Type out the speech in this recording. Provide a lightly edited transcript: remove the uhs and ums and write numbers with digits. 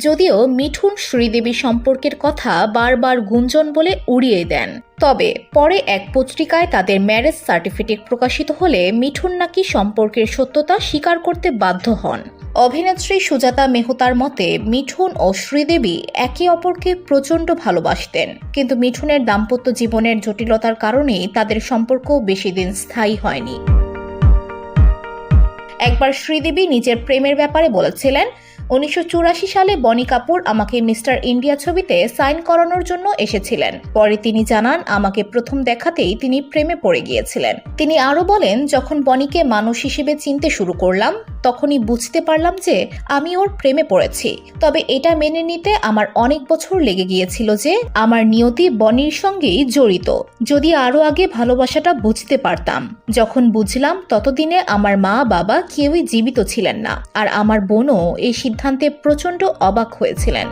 যদিও মিঠুন শ্রীদেবী সম্পর্কের কথা বারবার গুঞ্জন বলে উড়িয়ে দেন। তবে পরে এক পত্রিকায় তাদের ম্যারেজ সার্টিফিকেট প্রকাশিত হলে মিঠুন নাকি সম্পর্কের সত্যতা স্বীকার করতে বাধ্য হন। অভিনেত্রী সুজাতা মেহতার মতে মিঠুন ও শ্রীদেবী একে অপরকে প্রচণ্ড ভালোবাসতেন, কিন্তু মিঠুনের দাম্পত্য জীবনের জটিলতার কারণেই তাদের সম্পর্ক বেশি দিন স্থায়ী হয়নি। একবার শ্রীদেবী নিজের প্রেমের ব্যাপারে বলেছিলেন, 1984 সালে বনি কাপুর আমাকে মিস্টার ইন্ডিয়া ছবিতে সাইন করানোর জন্য এসেছিলেন। পরে তিনি জানান, আমাকে প্রথম দেখাতেই তিনি প্রেমে পড়ে গিয়েছিলেন। তিনি আরও বলেন, যখন বনিকে মানুষ হিসেবে চিনতে শুরু করলাম তখনই বুঝতে পারলাম যে আমি ওর প্রেমে পড়েছি। তবে এটা মেনে নিতে আমার অনেক বছর লেগে গিয়েছিল যে আমার নিয়তি বনির সঙ্গেই জড়িত। যদি আরও আগে ভালোবাসাটা বুঝতে পারতাম। যখন বুঝলাম ততদিনে আমার মা বাবা কেউই জীবিত ছিলেন না, আর আমার বোনও এই সিদ্ধান্তে প্রচণ্ড অবাক হয়েছিলেন।